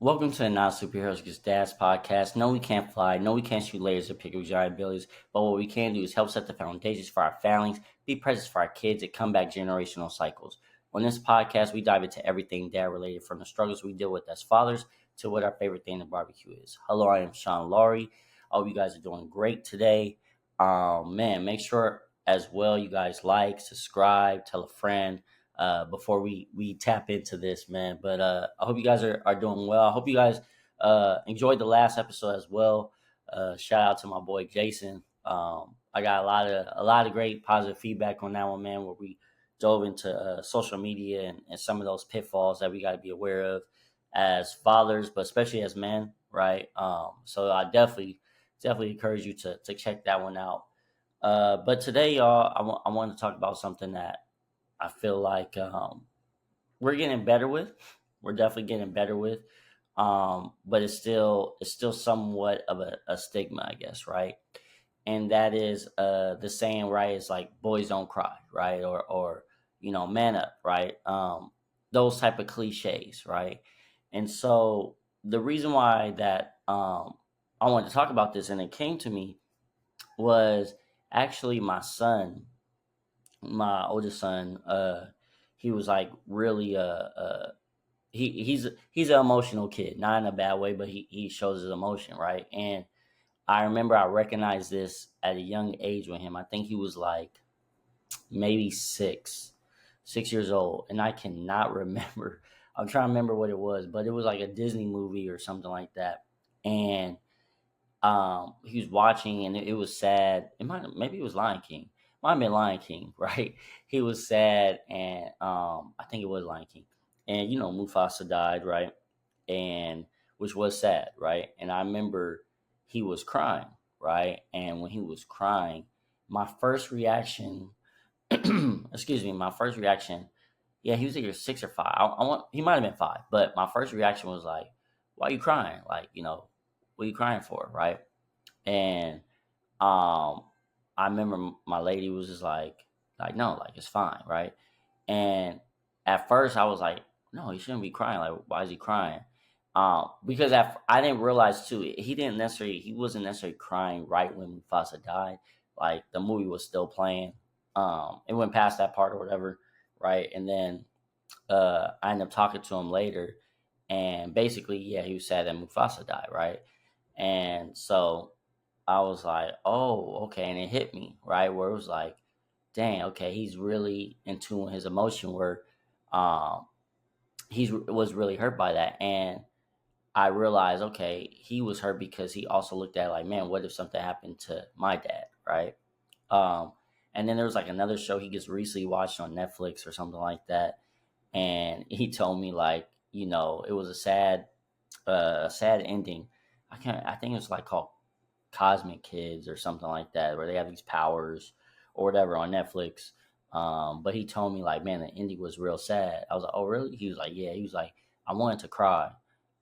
Welcome to the Not Superheroes Gets Dads podcast. No, we can't fly. No, we can't shoot lasers or pick up giant abilities. But what we can do is help set the foundations for our families, be present for our kids, and combat generational cycles. On this podcast, we dive into everything dad related, from the struggles we deal with as fathers to what our favorite thing to barbecue is. Hello, I am Sean Laurie. I hope you guys are doing great today. Make sure as well you guys like, subscribe, tell a friend before we tap into this, man. But I hope you guys are doing well. I hope you guys enjoyed the last episode as well. Shout out to my boy Jason. I got a lot of great positive feedback on that one, man. Where we dove into social media and some of those pitfalls that we got to be aware of as fathers, but especially as men, right? So I definitely encourage you to check that one out. But today, y'all, I want to talk about something that I feel like we're getting better with. We're definitely getting better with, but it's still somewhat of a stigma, I guess, right? And that is the saying, right? It's like boys don't cry, right? Or man up, right? Those type of cliches, right? And so the reason why that I wanted to talk about this and it came to me was actually my oldest son, he was like really he's an emotional kid, not in a bad way, but he shows his emotion, right? And I remember I recognized this at a young age with him. I think he was like maybe 6 years old, and I cannot remember. I'm trying to remember what it was, but it was like a Disney movie or something like that. And he was watching, and it was sad. Maybe it was Lion King. Might have been Lion King, right? He was sad, and I think it was Lion King. And Mufasa died, right? And which was sad, right? And I remember he was crying, right? And when he was crying, my first reaction, excuse me, my first reaction, yeah, he was either 6 or 5. He might have been 5, but my first reaction was like, "Why are you crying? Like, what are you crying for, right?" And I remember my lady was just like no, like it's fine, right? And at first I was like, no, he shouldn't be crying. Like, why is he crying? Because I didn't realize too, he wasn't necessarily crying right when Mufasa died. Like the movie was still playing. It went past that part or whatever, right? And then I ended up talking to him later, and basically, yeah, he was sad that Mufasa died, right? And so I was like, oh, okay. And it hit me, right? Where it was like, dang, okay, he's really in tune with his emotion where um, he was really hurt by that. And I realized, okay, he was hurt because he also looked at it like, man, what if something happened to my dad, right? Um, and then there was like another show he just recently watched on Netflix or something like that. And he told me like, it was a sad ending. I think it was like called Cosmic Kids or something like that, where they have these powers or whatever on Netflix. But he told me like, man, the ending was real sad. I was like, oh really? He was like, yeah. He was like, I wanted to cry.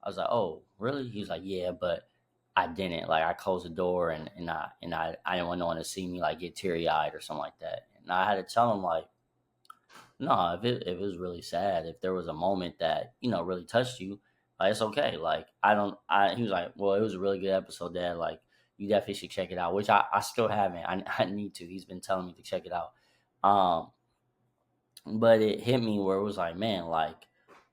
I was like, oh really? He was like, yeah, but I didn't. Like I closed the door and I didn't want no one to see me like get teary eyed or something like that. And I had to tell him like, no, if it was really sad, if there was a moment that really touched you, it's okay. Like I don't. I He was like, well, it was a really good episode, Dad. Like you definitely should check it out, which I still haven't. I need to. He's been telling me to check it out. Um, but it hit me where it was like, man, like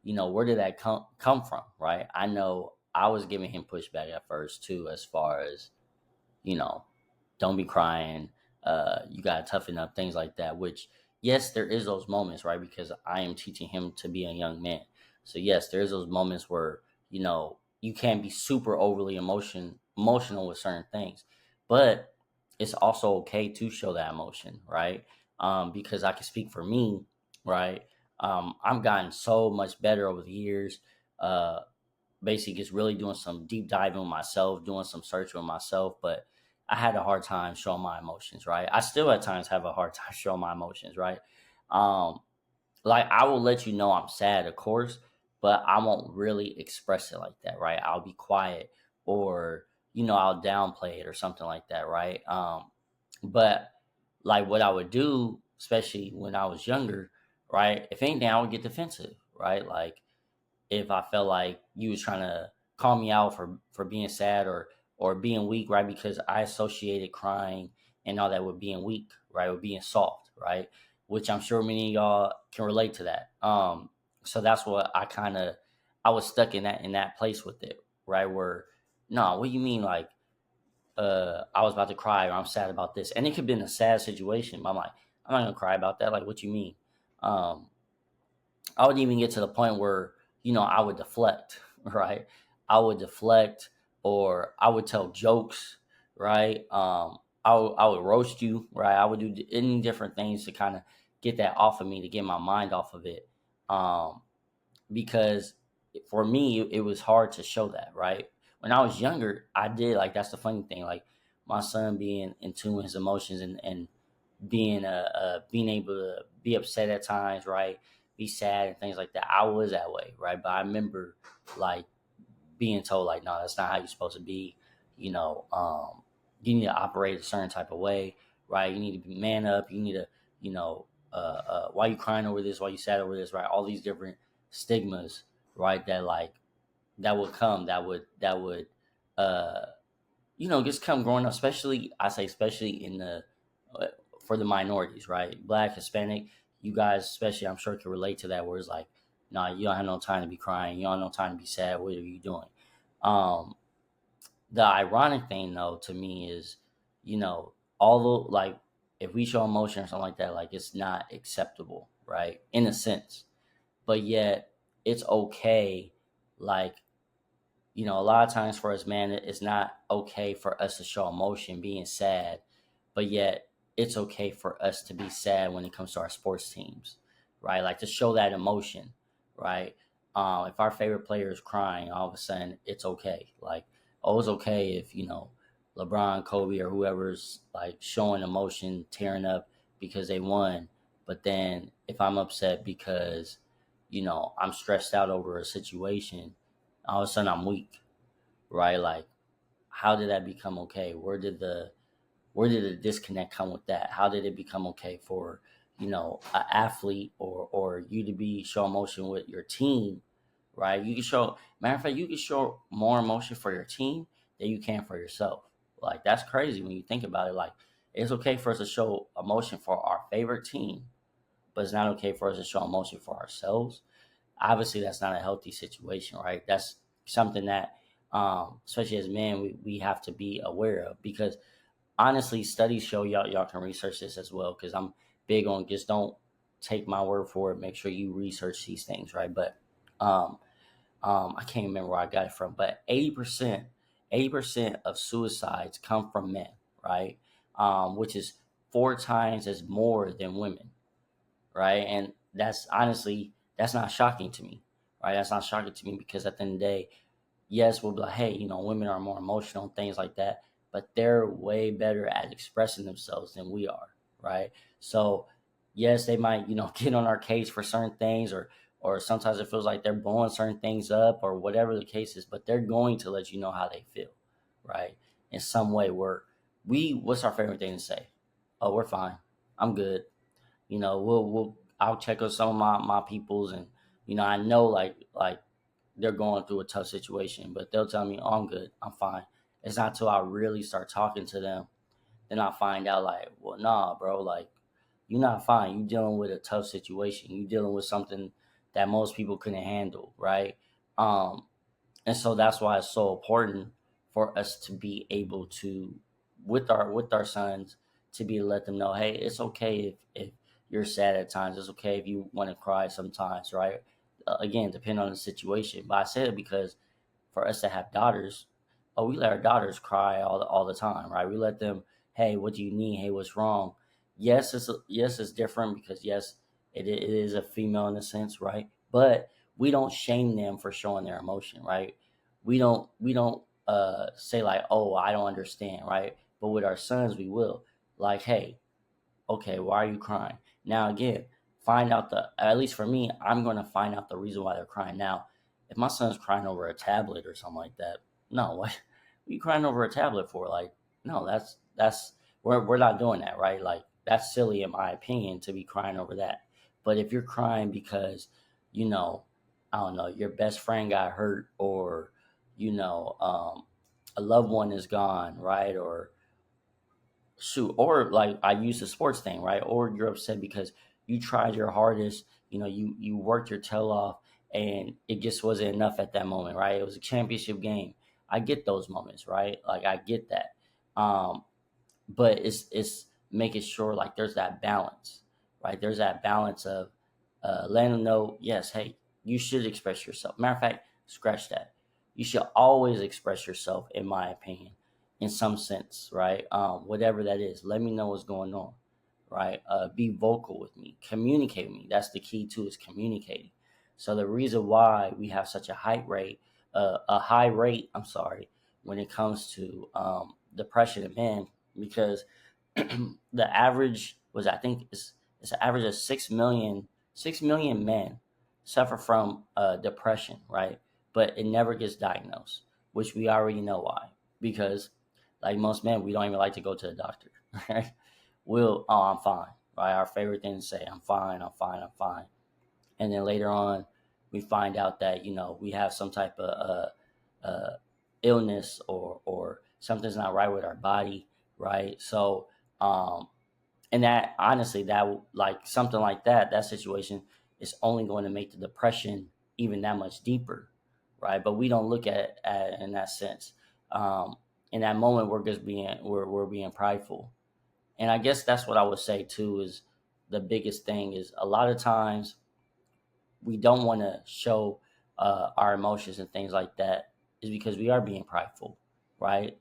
where did that come from, right? I know I was giving him pushback at first too, as far as you know, don't be crying. You gotta toughen up, things like that. Which, yes, there is those moments, right? Because I am teaching him to be a young man. So yes, there's those moments where you can't be super overly emotional with certain things, but it's also okay to show that emotion, right? Because I can speak for me, right? I've gotten so much better over the years. Uh, Basically just really doing some deep diving with myself, doing some searching with myself. But I had a hard time showing my emotions, right? I still at times have a hard time showing my emotions, right? Um, like I will let you know I'm sad, of course, but I won't really express it like that, right? I'll be quiet or I'll downplay it or something like that, right? But like what I would do, especially when I was younger, right? If anything, I would get defensive, right? Like if I felt like you was trying to call me out for being sad or being weak, right? Because I associated crying and all that with being weak, right? With being soft, right? Which I'm sure many of y'all can relate to that. So that's what I was stuck in that place with it, right? Where no, what do you mean like I was about to cry or I'm sad about this? And it could have been a sad situation, but I'm like, I'm not gonna cry about that. Like, what you mean? Um, I would even get to the point where, I would deflect, right? I would deflect or I would tell jokes, right? I would roast you, right? I would do any different things to kind of get that off of me, to get my mind off of it. Um, because for me, it was hard to show that, right? When I was younger, I did, like, that's the funny thing. Like, my son being in tune with his emotions and being able to be upset at times, right? Be sad and things like that. I was that way, right? But I remember like being told like, no, that's not how you're supposed to be. You know, you need to operate a certain type of way, right? You need to be man up. You need to, you know, why you crying over this? Why you sad over this? Right? All these different stigmas, right? That like that would come. That would uh just come growing up, especially I say especially in the uh, for the minorities, right? Black, Hispanic, you guys especially I'm sure can relate to that where it's like, nah, you don't have no time to be crying, you don't have no time to be sad, what are you doing? Um the ironic thing though to me is, although like if we show emotion or something like that, like it's not acceptable, right? In a sense. But yet it's okay, like a lot of times for us, man, it's not okay for us to show emotion, being sad, but yet it's okay for us to be sad when it comes to our sports teams, right? Like to show that emotion, right? If our favorite player is crying, all of a sudden it's okay. Like, oh, it's okay if, LeBron, Kobe, or whoever's like showing emotion, tearing up because they won. But then if I'm upset because, I'm stressed out over a situation, all of a sudden I'm weak, right? Like, how did that become okay? Where did the disconnect come with that? How did it become okay for an athlete or you to be show emotion with your team, right? You can show matter of fact, you can show more emotion for your team than you can for yourself. Like that's crazy when you think about it. Like it's okay for us to show emotion for our favorite team, but it's not okay for us to show emotion for ourselves. Obviously that's not a healthy situation, right? That's something that especially as men we have to be aware of because honestly studies show y'all can research this as well because I'm big on just don't take my word for it, make sure you research these things, right? But um, I can't remember where I got it from, but 80% of suicides come from men, right? Which is 4 times as more than women, right? And that's honestly that's not shocking to me, right? That's not shocking to me because at the end of the day, yes, we'll be like, hey, women are more emotional and things like that, but they're way better at expressing themselves than we are, right? So yes, they might get on our case for certain things or sometimes it feels like they're blowing certain things up or whatever the case is, but they're going to let you know how they feel, right? In some way where what's our favorite thing to say? Oh, we're fine. I'm good. I'll check on some of my peoples and I know like they're going through a tough situation, but they'll tell me, "Oh, I'm good, I'm fine." It's not till I really start talking to them, then I find out like, well, nah, bro, like you're not fine. You dealing with a tough situation. You dealing with something that most people couldn't handle, right? Um, and so that's why it's so important for us to be able to with our sons to be let them know, hey, it's okay if you're sad at times, it's okay if you want to cry sometimes, right? Again, depending on the situation, but I said it because for us to have daughters, oh, we let our daughters cry all the time, right? We let them, hey, what do you need? Hey, what's wrong? Yes, it's different because yes, it is a female in a sense, right? But we don't shame them for showing their emotion, right? We don't say like, oh, I don't understand, right? But with our sons, we will like, hey, okay, why are you crying? Now again, find out at least for me, I'm gonna find out the reason why they're crying. Now, if my son's crying over a tablet or something like that, no, what are you crying over a tablet for? Like, no, that's we're not doing that, right? Like that's silly in my opinion to be crying over that. But if you're crying because, you know, I don't know, your best friend got hurt or a loved one is gone, right? Or shoot, or like I use the sports thing, right? Or you're upset because you tried your hardest, you worked your tail off, and it just wasn't enough at that moment, right? It was a championship game. I get those moments, right? Like I get that. Um, but it's making sure like there's that balance, right? There's that balance of letting them know, yes, hey, you should express yourself. Matter of fact, scratch that. You should always express yourself, in my opinion, in some sense, right? Whatever that is, let me know what's going on, right? Be vocal with me, communicate with me. That's the key too, is communicating. So the reason why we have such a high rate, I'm sorry, when it comes to depression in men, because the average was, I think it's an average of 6 million men suffer from depression, right? But it never gets diagnosed, which we already know why. Because like most men, we don't even like to go to the doctor, right? I'm fine, right? Our favorite thing to say, I'm fine, I'm fine, I'm fine. And then later on, we find out that we have some type of illness, or something's not right with our body, right? So um, and that, honestly, that like something like that situation is only going to make the depression even that much deeper, right? But we don't look at it in that sense. Um, in that moment, we're being prideful, and I guess that's what I would say too. Is the biggest thing is a lot of times we don't want to show our emotions and things like that, is because we are being prideful, right?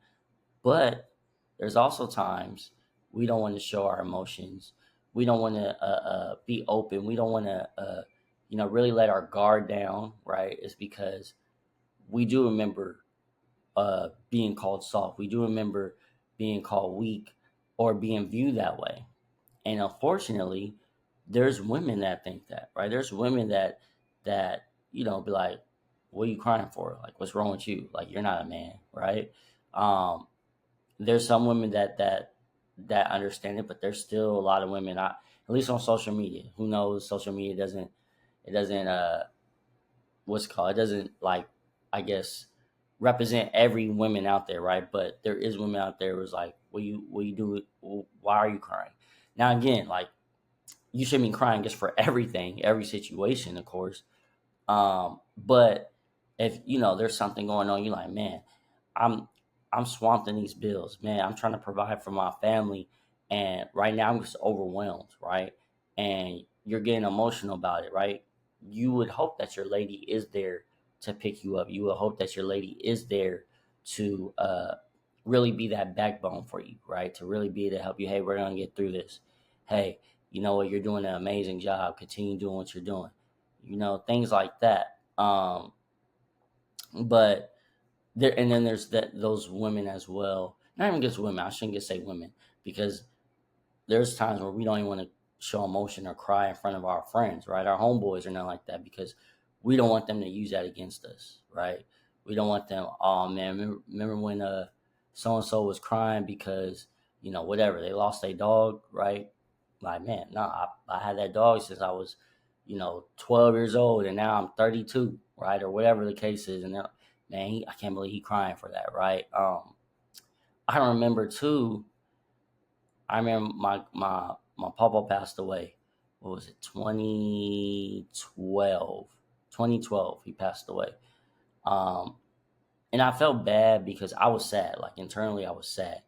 But there's also times we don't want to show our emotions. We don't want to be open. We don't want to, really let our guard down, right? It's because we do remember being called soft. We do remember being called weak, or being viewed that way. And unfortunately, there's women that think that, right? There's women that be like, "What are you crying for? Like, what's wrong with you? Like, you're not a man, right?" Um, there's some women that understand it, but there's still a lot of women, at least on social media. Who knows? Social media doesn't what's it called? It doesn't, like, I guess, represent every woman out there, right? But there is women out there who's like, what you do? Why are you crying? Now again, like, you shouldn't be crying just for everything, every situation, of course. But if there's something going on, you're like, man, I'm I'm swamped in these bills, man. I'm trying to provide for my family, and right now I'm just overwhelmed, right? And you're getting emotional about it, right? You would hope that your lady is there to pick you up. You would hope that your lady is there to really be that backbone for you, right? To really be to help you. Hey, we're gonna get through this. Hey, you know what? You're doing an amazing job. Continue doing what you're doing. Things like that. But there, and then there's those women as well. Not even just women. I shouldn't just say women, because there's times where we don't even want to show emotion or cry in front of our friends, right? Our homeboys are not like that, because we don't want them to use that against us, right? We don't want them. Oh man, remember when so and so was crying because whatever, they lost their dog, right? Like, man, no, I had that dog since I was 12 years old, and now I'm 32, right? Or whatever the case is, and man, I can't believe he crying for that, right? I remember too. I remember my papa passed away. What was it? 2012. 2012, he passed away. Um, and I felt bad because I was sad. Like, internally, I was sad.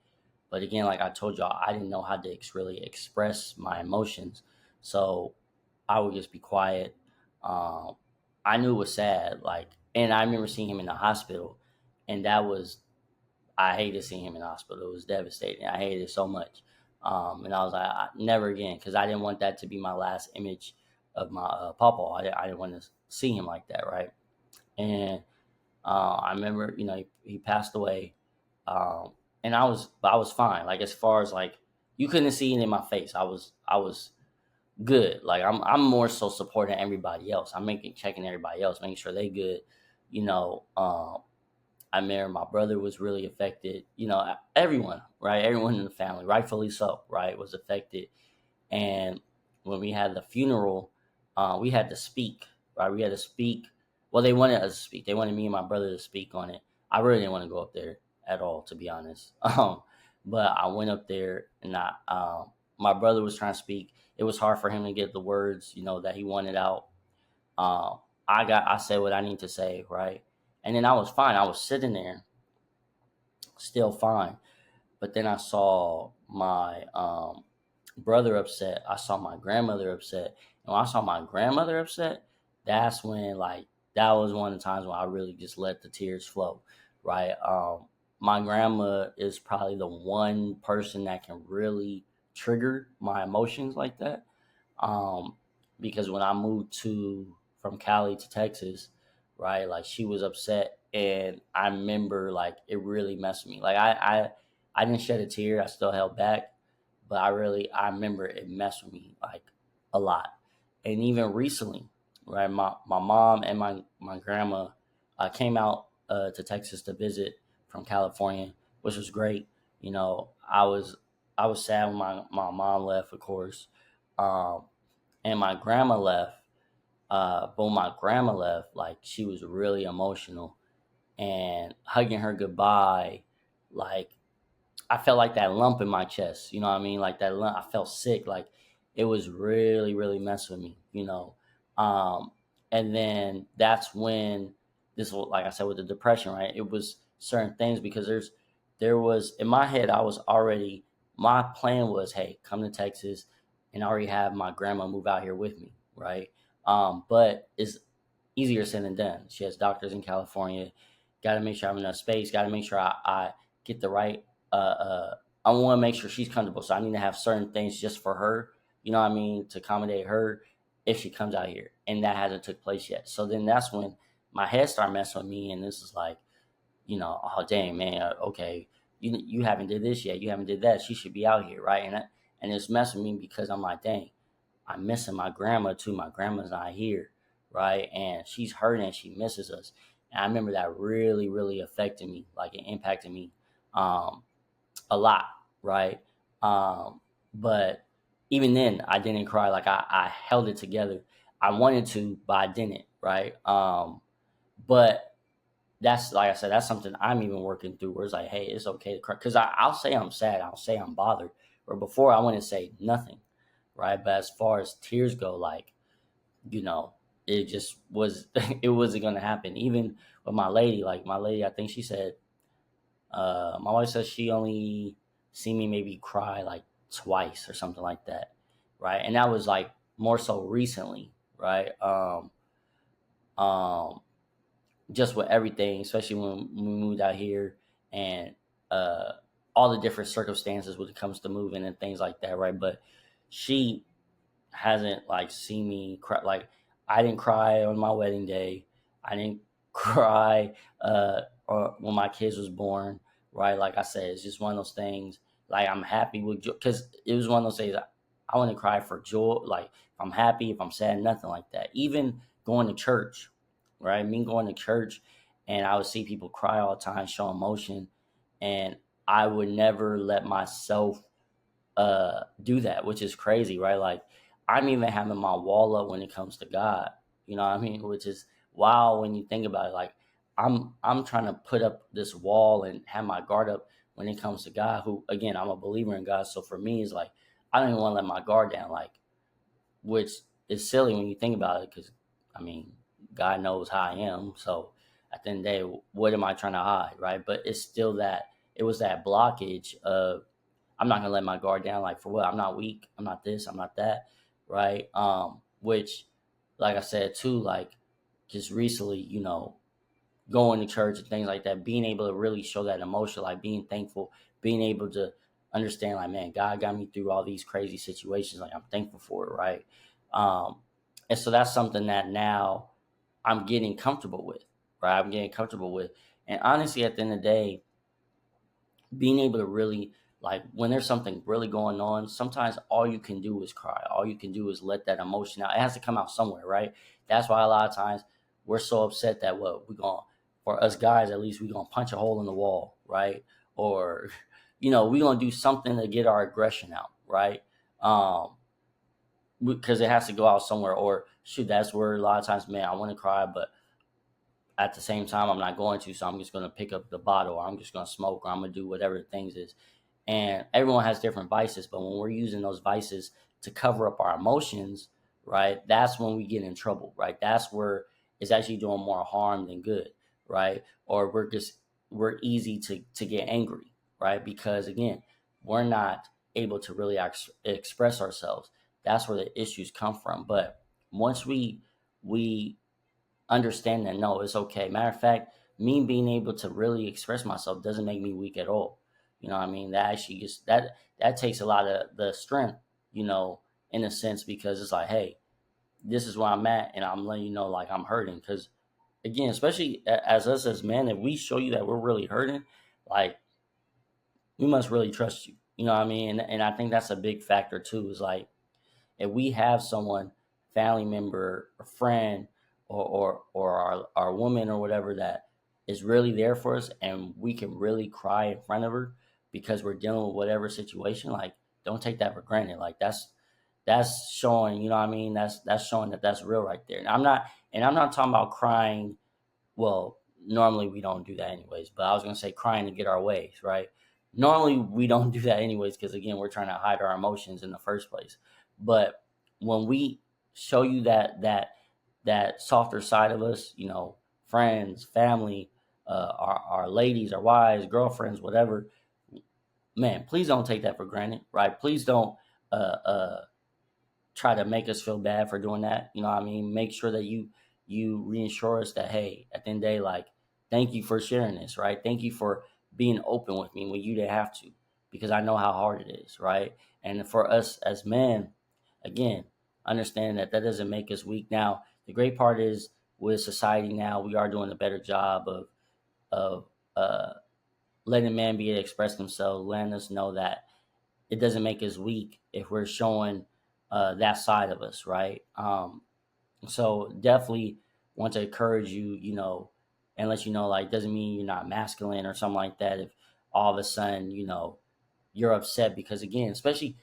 But again, like I told y'all, I didn't know how to really express my emotions, so I would just be quiet. Um, I knew it was sad. Like, and I remember seeing him in the hospital, and that was, I hated seeing him in the hospital. It was devastating. I hated it so much. And I was like, never again, because I didn't want that to be my last image of my papa. I didn't want to see him like that, right? And I remember, he passed away, um, and I was fine. Like, as far as, like, you couldn't see it in my face. I was good. Like, I'm more so supporting everybody else. I'm checking everybody else, making sure they good. You know, I remember my brother was really affected. Everyone, right? Everyone in the family, rightfully so, right, was affected. And when we had the funeral, we had to speak, right? We had to speak. Well, they wanted us to speak. They wanted me and my brother to speak on it. I really didn't want to go up there at all, to be honest. But I went up there, and my brother was trying to speak. It was hard for him to get the words, that he wanted out. Um, I said what I need to say, right? And then I was fine. I was sitting there, still fine. But then I saw my brother upset. I saw my grandmother upset. And when I saw my grandmother upset, that's when that was one of the times when I really just let the tears flow, right? My grandma is probably the one person that can really trigger my emotions like that. Um, because when I moved to from Cali to Texas, right, like she was upset, and I remember like it really messed with me. Like I didn't shed a tear. I still held back, but I remember it messed with me like a lot. And even recently, right, my mom and my grandma came out to Texas to visit from California, which was great. I was sad when my mom left, of course, um, and my grandma left. But when my grandma left, like she was really emotional, and hugging her goodbye, like I felt like that lump in my chest. You know what I mean? Like that lump. I felt sick. Like it was really, really messing with me. Um, and then that's when like I said, with the depression, right? It was certain things because there was in my head. I was already my plan was, hey, come to Texas, and I already have my grandma move out here with me, right? But it's easier said than done. She has doctors in California. Got to make sure I have enough space. Got to make sure I get the right I want to make sure she's comfortable. So I need to have certain things just for her, you know what I mean, to accommodate her if she comes out here. And that hasn't took place yet. So then that's when my head started messing with me. And this is like, oh, dang, man, okay, you haven't did this yet. You haven't did that. She should be out here, right? And it's messing with me because I'm like, dang, I'm missing my grandma too. My grandma's not here, right? And she's hurting. She misses us. And I remember that really, really affected me. Like it impacted me. Um, a lot, right? But even then, I didn't cry. Like I held it together. I wanted to, but I didn't, right? But that's like I said, that's something I'm even working through. Where it's like, hey, it's okay to cry, because I'll say I'm sad. I'll say I'm bothered. Where before I wouldn't say nothing, right? But as far as tears go, like you know, it just was. It wasn't gonna happen. Even with my lady, like my lady, I think she said my wife says she only seen me maybe cry like twice or something like that, right? And that was like more so recently, right? Um, just with everything, especially when we moved out here and uh, all the different circumstances when it comes to moving and things like that, right? But she hasn't like seen me cry. Like I didn't cry on my wedding day. I didn't cry or when my kids was born. Right, like I said, it's just one of those things. Like I'm happy with because it was one of those days. I want to cry for joy. Like if I'm happy, if I'm sad, nothing like that. Even going to church, right? Me going to church, and I would see people cry all the time, show emotion, and I would never let myself do that, which is crazy, right? Like I'm even having my wall up when it comes to God. You know what I mean? Which is wild when you think about it. Like I'm trying to put up this wall and have my guard up when it comes to God, who again I'm a believer in God. So for me it's like I don't even want to let my guard down, like which is silly when you think about it, because I mean God knows how I am. So at the end of the day, what am I trying to hide, right? But it's still that it was that blockage of I'm not gonna let my guard down. Like for what? I'm not weak. I'm not this. I'm not that. Right. Which, like I said too, like just recently, going to church and things like that, being able to really show that emotion, like being thankful, being able to understand, like, man, God got me through all these crazy situations. Like I'm thankful for it. Right. Um, and so that's something that now I'm getting comfortable with. Right. I'm getting comfortable with. And honestly, at the end of the day, being able to really like when there's something really going on, sometimes all you can do is cry. All you can do is let that emotion out. It has to come out somewhere, right? That's why a lot of times we're so upset that what we're going for us guys at least we're gonna punch a hole in the wall, right? Or we're gonna do something to get our aggression out, right? Um because it has to go out somewhere. Or shoot, that's where a lot of times, man, I want to cry, but at the same time I'm not going to, so I'm just going to pick up the bottle, or I'm just going to smoke, or I'm going to do whatever the things is. And everyone has different vices, but when we're using those vices to cover up our emotions, right, that's when we get in trouble, right? That's where it's actually doing more harm than good, right? Or we're easy to get angry, right? Because again, we're not able to really express ourselves. That's where the issues come from. But once we understand that, no, it's okay. Matter of fact, me being able to really express myself doesn't make me weak at all. You know what I mean? That actually just that takes a lot of the strength, you know, in a sense, because it's like, hey, this is where I'm at, and I'm letting you know, like, I'm hurting. Because again, especially as us as men, if we show you that we're really hurting, like, we must really trust you. You know what I mean? And I think that's a big factor too. Is like, if we have someone, family member, a friend, or our woman or whatever, that is really there for us, and we can really cry in front of her because we're dealing with whatever situation, like, don't take that for granted. Like, that's showing, you know what I mean? That's showing that that's real right there. And I'm not talking about crying. Well, normally we don't do that anyways, but I was going to say crying to get our ways, right? Normally we don't do that anyways, because again, we're trying to hide our emotions in the first place. But when we show you that softer side of us, you know, friends, family, our ladies, our wives, girlfriends, whatever, man, please don't take that for granted, right? Please don't uh, uh, try to make us feel bad for doing that. You know what I mean? Make sure that you reassure us that, hey, at the end of the day, like, thank you for sharing this, right? Thank you for being open with me when you didn't have to, because I know how hard it is, right? And for us as men, again, understand that that doesn't make us weak. Now, the great part is, with society now, we are doing a better job of uh, letting men be able to express themselves, letting us know that it doesn't make us weak if we're showing that side of us, right? So definitely want to encourage you, you know, and let you know, like, doesn't mean you're not masculine or something like that. If all of a sudden, you know, you're upset, because again, especially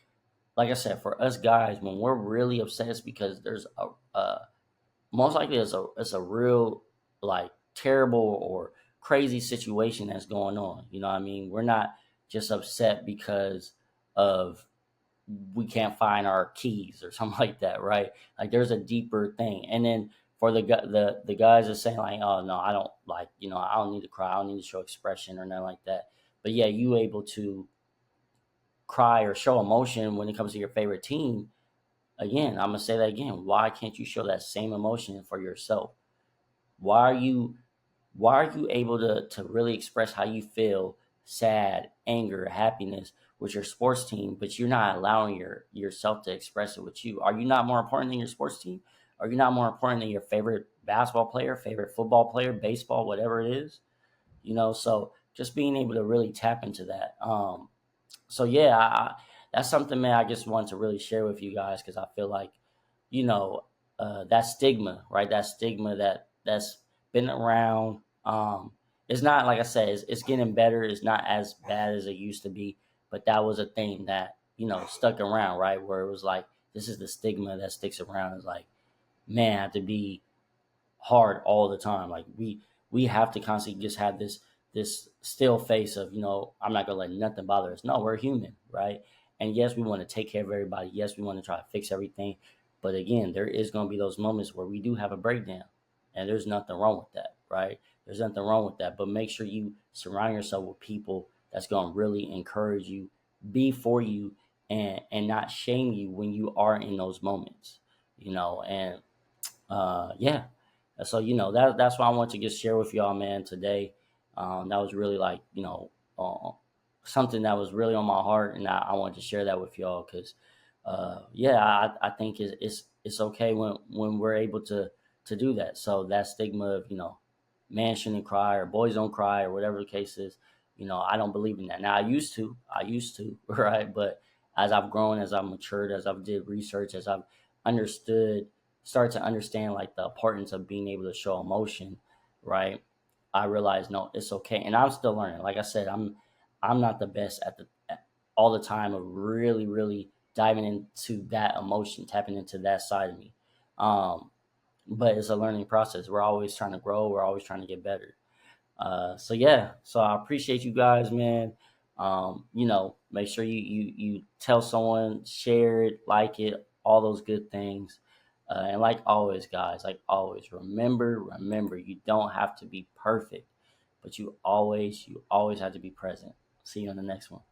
like I said, for us guys, when we're really upset, it's because there's a most likely it's a real, like, terrible or crazy situation that's going on. You know what I mean? We're not just upset because of we can't find our keys or something like that, right? Like, there's a deeper thing. And then for the guys that saying, like, oh no, I don't, like, you know, I don't need to cry, I don't need to show expression or nothing like that. But yeah, you able to cry or show emotion when it comes to your favorite team. Again, I'm gonna say that again. Why can't you show that same emotion for yourself? Why are you why are you able to really express how you feel, sad, anger, happiness, with your sports team, but you're not allowing yourself to express it with you? Are you not more important than your sports team? Are you not more important than your favorite basketball player, favorite football player, baseball, whatever it is? You know, so just being able to really tap into that. So yeah, that's something, man, I just want to really share with you guys, because I feel like, you know, that stigma, right? That stigma that's been around. It's not, like I said, it's getting better. It's not as bad as it used to be, but that was a thing that, you know, stuck around, right? Where it was like, this is the stigma that sticks around. Is like, man, I have to be hard all the time. Like, we have to constantly just have this still face of, you know, I'm not gonna let nothing bother us. No, we're human, right? And yes, we want to take care of everybody. Yes, we want to try to fix everything. But again, there is gonna be those moments where we do have a breakdown. And there's nothing wrong with that, right? There's nothing wrong with that. But make sure you surround yourself with people that's gonna really encourage you, be for you, and not shame you when you are in those moments. You know, and yeah. So, you know, that's what I want to just share with y'all, man, today. That was really, like, you know, something that was really on my heart, and I wanted to share that with y'all, because yeah, I think it's okay when we're able to do that. So that stigma of, you know, man shouldn't cry or boys don't cry or whatever the case is, you know, I don't believe in that. Now, I used to, right? But as I've grown, as I've matured, as I've did research, as I've understood start to understand, like, the importance of being able to show emotion, right? I realized, no, it's okay, and I'm still learning. Like I said, I'm not the best all the time of really, really diving into that emotion, tapping into that side of me. Um, but it's a learning process. We're always trying to grow. We're always trying to get better. So yeah, so I appreciate you guys, man. Make sure you tell someone, share it, like it, all those good things. And like always, guys, like always, remember, you don't have to be perfect, but you always have to be present. See you on the next one.